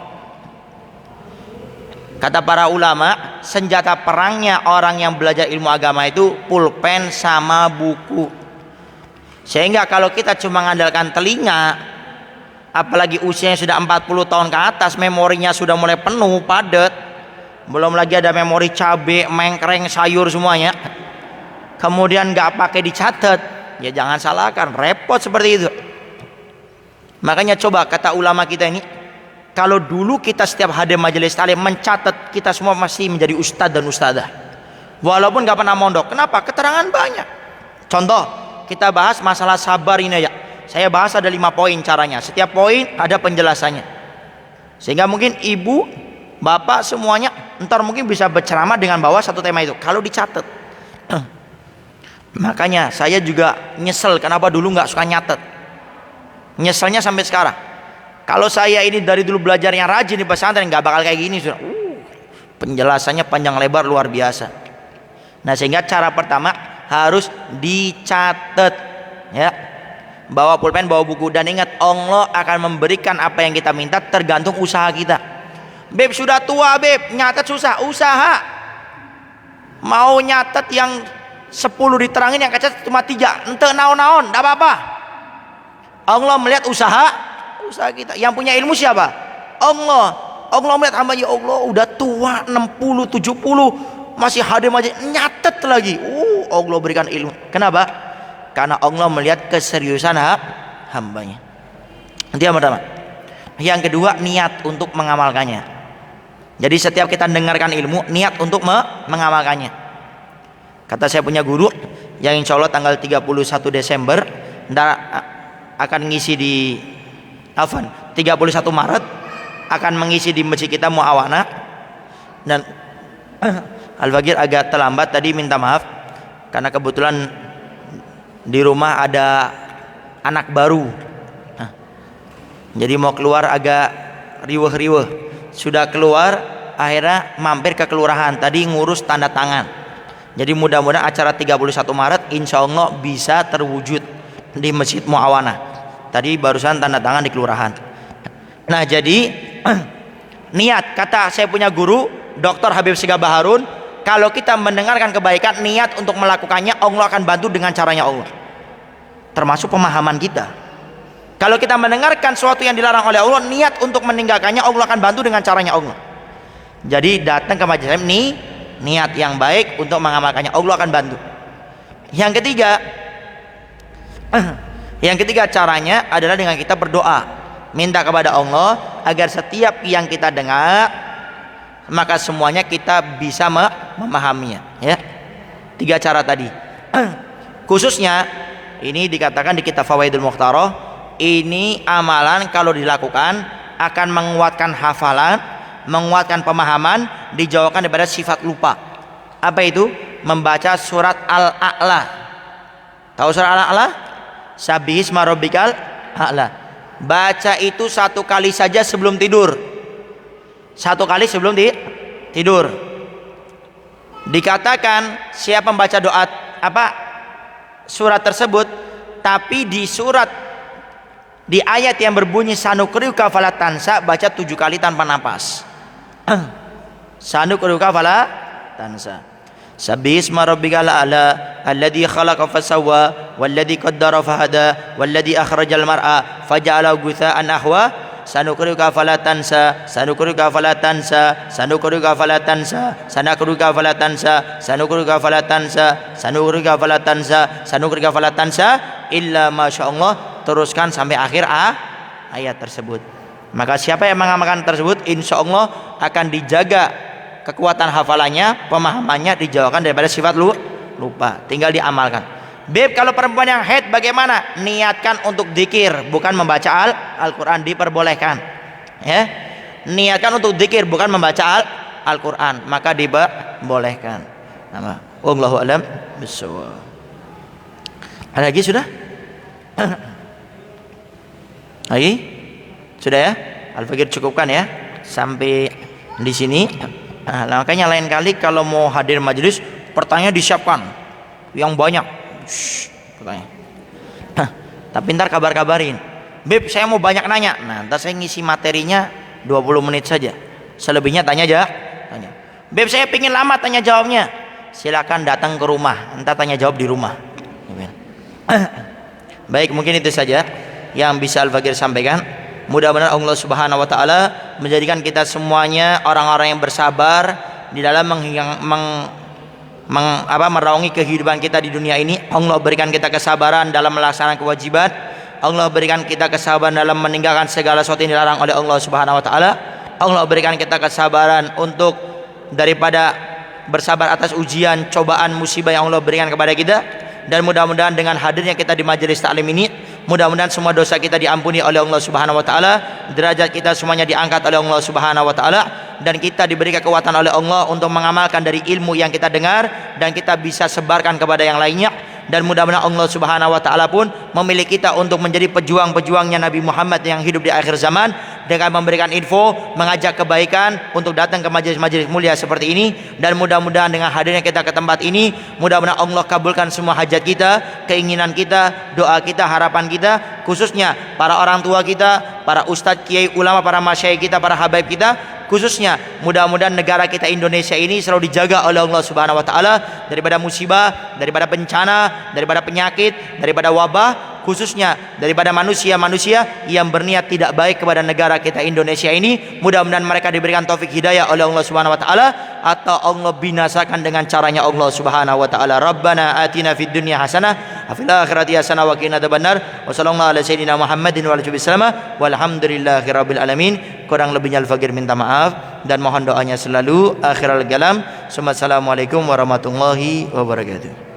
Kata para ulama, senjata perangnya orang yang belajar ilmu agama itu pulpen sama buku. Sehingga kalau kita cuma mengandalkan telinga, apalagi usianya sudah 40 tahun ke atas, memorinya sudah mulai penuh, padat, belum lagi ada memori cabai, mengkreng, sayur semuanya, kemudian nggak pakai dicatat, ya jangan salahkan, repot seperti itu. Makanya coba kata ulama kita ini, kalau dulu kita setiap hadir majelis taklim mencatat, kita semua masih menjadi ustadz dan ustadzah, walaupun nggak pernah mondok. Kenapa? Keterangan banyak. Contoh, kita bahas masalah sabar ini aja, saya bahas ada 5 poin caranya, setiap poin ada penjelasannya, sehingga mungkin ibu, bapak semuanya ntar mungkin bisa berceramah dengan bawa satu tema itu kalau dicatat. Makanya saya juga nyesel kenapa dulu nggak suka nyatet, nyeselnya sampai sekarang. Kalau saya ini dari dulu belajarnya rajin di pesantren nggak bakal kayak gini sudah. Penjelasannya panjang lebar luar biasa. Nah, sehingga cara pertama harus dicatat, ya. Bawa pulpen, bawa buku, dan ingat Allah akan memberikan apa yang kita minta tergantung usaha kita. Beb sudah tua beb, nyatet susah, usaha. Mau nyatet yang 10 diterangin, yang kacat cuma 3, ente naon-naon, enggak apa-apa. Allah melihat usaha kita. Yang punya ilmu siapa? Allah. Allah melihat hamba, ya Allah udah tua 60 70 masih hadir majelis nyatet lagi. Allah berikan ilmu. Kenapa? Karena Allah melihat keseriusan hambanya. Itu yang pertama. Yang kedua, niat untuk mengamalkannya. Jadi setiap kita dengarkan ilmu, niat untuk mengamalkannya. Kata saya punya guru yang insya Allah tanggal 31 Desember akan ngisi di 31 Maret akan mengisi di masjid kita Muawana. Dan Al-Faqir agak terlambat tadi, minta maaf karena kebetulan di rumah ada anak baru. Jadi mau keluar agak riweh-riweh. Sudah keluar, akhirnya mampir ke kelurahan tadi ngurus tanda tangan. Jadi mudah-mudahan acara 31 Maret insya Allah bisa terwujud di masjid Muawana. Tadi barusan tanda tangan di kelurahan. Nah, jadi niat, kata saya punya guru Dr. Habib Segaf Baharun, kalau kita mendengarkan kebaikan, niat untuk melakukannya, Allah akan bantu dengan caranya Allah. Termasuk pemahaman kita. Kalau kita mendengarkan sesuatu yang dilarang oleh Allah, niat untuk meninggalkannya, Allah akan bantu dengan caranya Allah. Jadi datang ke majelis ini, niat yang baik untuk mengamalkannya, Allah akan bantu. Yang ketiga caranya adalah dengan kita berdoa, minta kepada Allah agar setiap yang kita dengar, maka semuanya kita bisa memahaminya, ya. 3 cara tadi. Khususnya ini dikatakan di kitab Fawaidul Mukhtarah, ini amalan kalau dilakukan akan menguatkan hafalan, menguatkan pemahaman, dijauhkan daripada sifat lupa. Apa itu? Membaca surat Al-A'la. Tahu surat Al-A'la? Sabbihisma rabbikal a'la. Baca itu 1 kali saja sebelum tidur. 1 kali sebelum tidur. Dikatakan siapa membaca doa surat tersebut, tapi di ayat yang berbunyi sanuqri'uka fala tansa, baca 7 kali tanpa napas. Sanuqri'uka fala tansa. Sabbihisma rabbikal a'la alladzi khalaqa fasawwa walladzi qaddara fahada walladzi akhrajal mar'a faja'alahu ghutsa'an ahwa. Sanuqri'uka fala tansa, sanuqri'uka fala tansa, sanuqri'uka fala tansa, sanuqri'uka fala tansa, sanuqri'uka fala tansa, sanuqri'uka fala tansa, sanuqri'uka fala tansa illa masyaallah. Teruskan sampai akhir ayat tersebut. Maka siapa yang mengamalkan tersebut, insya Allah akan dijaga kekuatan hafalannya, pemahamannya, dijauhkan daripada sifat lupa. Tinggal diamalkan. Beb, kalau perempuan yang haid bagaimana? Niatkan untuk dzikir, bukan membaca Al-Quran. Diperbolehkan, ya. Niatkan untuk dzikir, bukan membaca Al-Quran, maka diperbolehkan. Wallahu a'lam bishawab. Ada lagi sudah? Lagi? Sudah ya? Al-Fakir cukupkan ya sampai di sini. Nah, makanya lain kali kalau mau hadir majelis, pertanyaan disiapkan yang banyak. Pertanyaan. Tapi ntar kabar-kabarin. Beb, saya mau banyak nanya. Nah, ntar saya ngisi materinya 20 menit saja. Selebihnya tanya aja. Tanya. Beb, saya pingin lama tanya jawabnya. Silakan datang ke rumah. Ntar tanya jawab di rumah. Baik, mungkin itu saja yang bisa Al-Fakir sampaikan. Mudah-mudahan Allah Subhanahu wa taala menjadikan kita semuanya orang-orang yang bersabar di dalam meraungi kehidupan kita di dunia ini. Allah berikan kita kesabaran dalam melaksanakan kewajiban. Allah berikan kita kesabaran dalam meninggalkan segala sesuatu yang dilarang oleh Allah Subhanahu wa taala. Allah berikan kita kesabaran untuk daripada bersabar atas ujian, cobaan, musibah yang Allah berikan kepada kita. Dan mudah-mudahan dengan hadirnya kita di majelis taklim ini, mudah-mudahan semua dosa kita diampuni oleh Allah Subhanahu wa taala, derajat kita semuanya diangkat oleh Allah Subhanahu wa taala, dan kita diberi kekuatan oleh Allah untuk mengamalkan dari ilmu yang kita dengar dan kita bisa sebarkan kepada yang lainnya. Dan mudah-mudahan Allah Subhanahu wa taala pun memilih kita untuk menjadi pejuang-pejuangnya Nabi Muhammad yang hidup di akhir zaman, dengan memberikan info, mengajak kebaikan untuk datang ke majelis-majelis mulia seperti ini. Dan mudah-mudahan dengan hadirnya kita ke tempat ini, mudah-mudahan Allah kabulkan semua hajat kita, keinginan kita, doa kita, harapan kita, khususnya para orang tua kita, para ustadz, kiai, ulama, para masyayikh kita, para habaib kita. Khususnya mudah-mudahan negara kita Indonesia ini selalu dijaga oleh Allah Subhanahu wa taala daripada musibah, daripada bencana, daripada penyakit, daripada wabah, khususnya daripada manusia-manusia yang berniat tidak baik kepada negara kita Indonesia ini. Mudah-mudahan mereka diberikan taufik hidayah oleh Allah Subhanahu wa taala, atau Allah binasakan dengan caranya Allah Subhanahu wa taala. Rabbana atina fid dunya hasanah wa fil akhirati hasanah wa qina adzabannar. Wa sallallahu ala sayyidina Muhammadin wa alihi wasallam. Walhamdulillahirabbil alamin. Kurang lebihnya Al-Fakir minta maaf dan mohon doanya selalu. Akhirul kalam. Assalamualaikum warahmatullahi wabarakatuh.